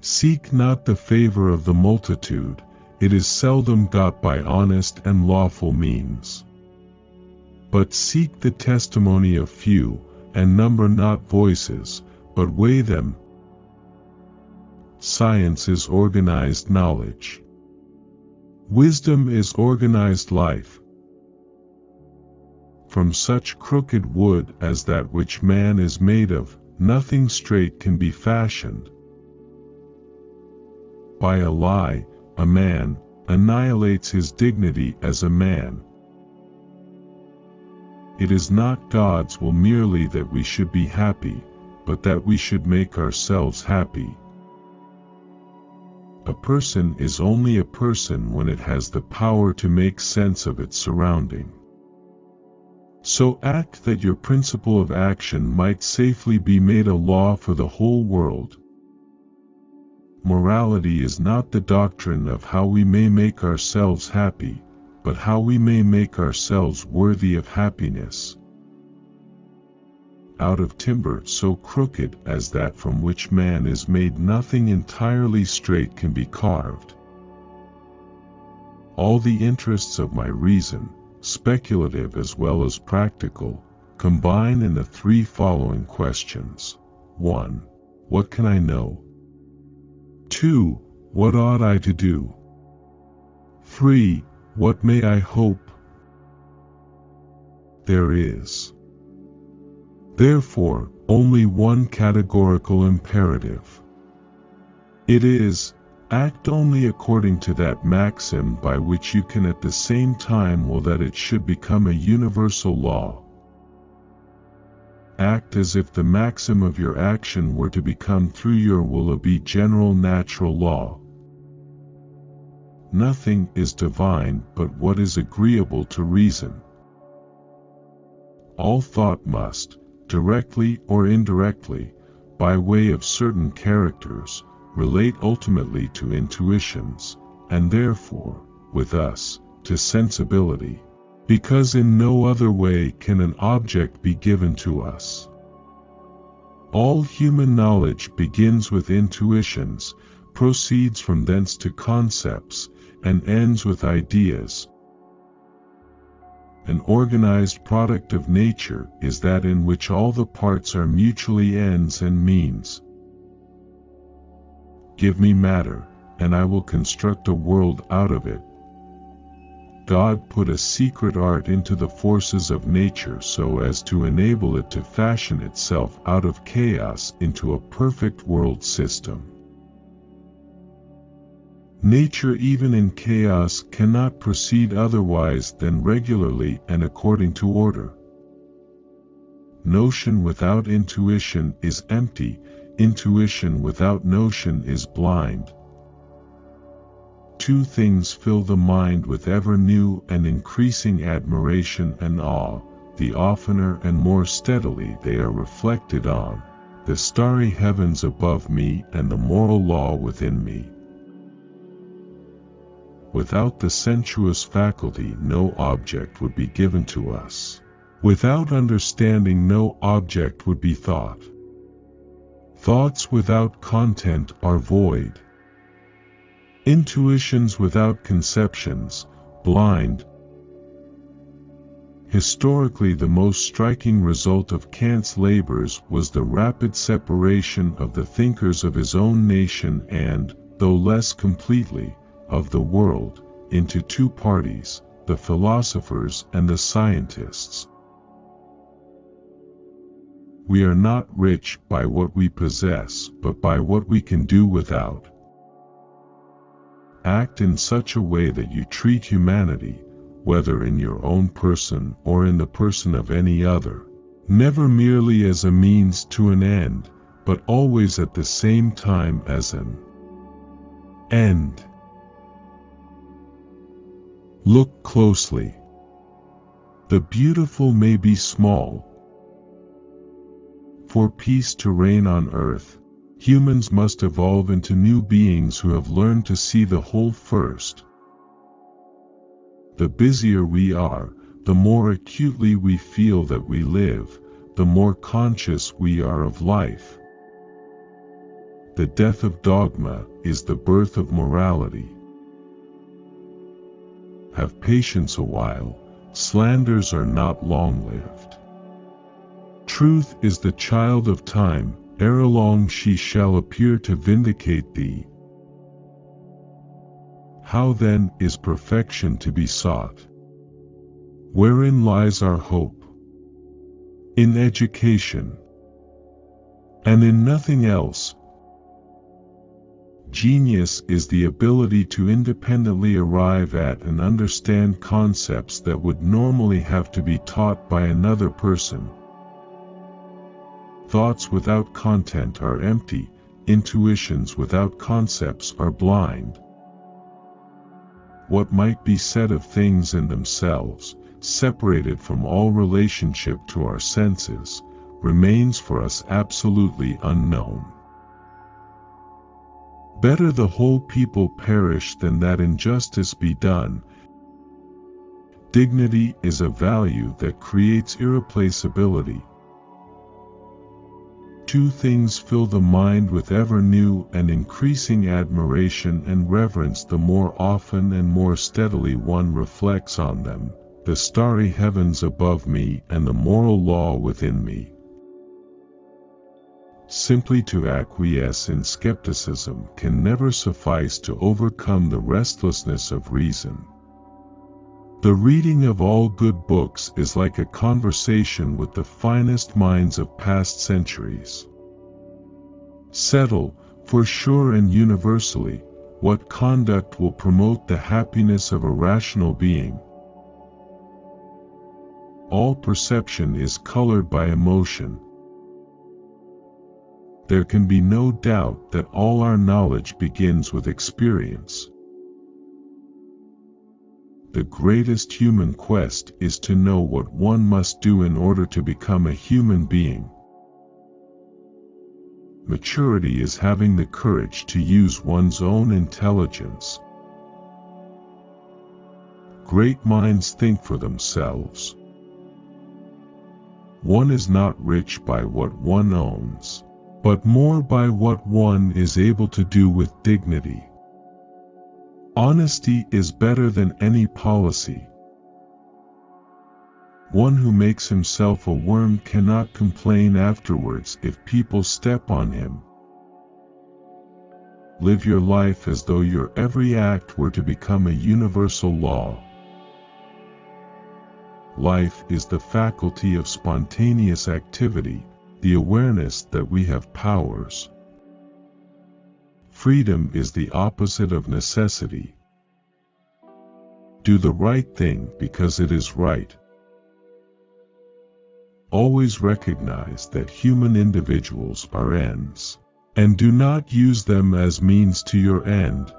Seek not the favor of the multitude, it is seldom got by honest and lawful means. But seek the testimony of few, and number not voices, but weigh them. Science is organized knowledge. Wisdom is organized life. From such crooked wood as that which man is made of, nothing straight can be fashioned. By a lie, a man annihilates his dignity as a man. It is not God's will merely that we should be happy, but that we should make ourselves happy. A person is only a person when it has the power to make sense of its surrounding. So act that your principle of action might safely be made a law for the whole world. Morality is not the doctrine of how we may make ourselves happy, but how we may make ourselves worthy of happiness. Out of timber so crooked as that from which man is made, nothing entirely straight can be carved. All the interests of my reason, speculative as well as practical, combine in the three following questions. 1. What can I know? 2. What ought I to do? 3. What may I hope? There is, therefore, only one categorical imperative. It is, act only according to that maxim by which you can at the same time will that it should become a universal law. Act as if the maxim of your action were to become through your will a general natural law. Nothing is divine but what is agreeable to reason. All thought must, directly or indirectly, by way of certain characters, relate ultimately to intuitions, and therefore, with us, to sensibility, because in no other way can an object be given to us. All human knowledge begins with intuitions, proceeds from thence to concepts, and ends with ideas. An organized product of nature is that in which all the parts are mutually ends and means. Give me matter, and I will construct a world out of it. God put a secret art into the forces of nature so as to enable it to fashion itself out of chaos into a perfect world system. Nature, even in chaos, cannot proceed otherwise than regularly and according to order. Notion without intuition is empty, intuition without notion is blind. Two things fill the mind with ever new and increasing admiration and awe, the oftener and more steadily they are reflected on the starry heavens above me and the moral law within me. Without the sensuous faculty, no object would be given to us. Without understanding, no object would be thought. Thoughts without content are void. Intuitions without conceptions, blind. Historically, the most striking result of Kant's labors was the rapid separation of the thinkers of his own nation and, though less completely, of the world, into two parties, the philosophers and the scientists. We are not rich by what we possess, but by what we can do without. Act in such a way that you treat humanity, whether in your own person or in the person of any other, never merely as a means to an end, but always at the same time as an end. Look closely. The beautiful may be small. For peace to reign on earth, humans must evolve into new beings who have learned to see the whole first. The busier we are, the more acutely we feel that we live, the more conscious we are of life. The death of dogma is the birth of morality. Have patience a while, slanders are not long-lived. Truth is the child of time, ere long she shall appear to vindicate thee. How then is perfection to be sought? Wherein lies our hope? In education, and in nothing else. Genius is the ability to independently arrive at and understand concepts that would normally have to be taught by another person. Thoughts without content are empty, intuitions without concepts are blind. What might be said of things in themselves, separated from all relationship to our senses, remains for us absolutely unknown. Better the whole people perish than that injustice be done. Dignity is a value that creates irreplaceability. Two things fill the mind with ever new and increasing admiration and reverence the more often and more steadily one reflects on them, the starry heavens above me and the moral law within me. Simply to acquiesce in skepticism can never suffice to overcome the restlessness of reason. The reading of all good books is like a conversation with the finest minds of past centuries. Settle, for sure and universally, what conduct will promote the happiness of a rational being. All perception is colored by emotion. There can be no doubt that all our knowledge begins with experience. The greatest human quest is to know what one must do in order to become a human being. Maturity is having the courage to use one's own intelligence. Great minds think for themselves. One is not rich by what one owns, but more by what one is able to do with dignity. Honesty is better than any policy. One who makes himself a worm cannot complain afterwards if people step on him. Live your life as though your every act were to become a universal law. Life is the faculty of spontaneous activity, the awareness that we have powers. Freedom is the opposite of necessity. Do the right thing because it is right. Always recognize that human individuals are ends, and do not use them as means to your end.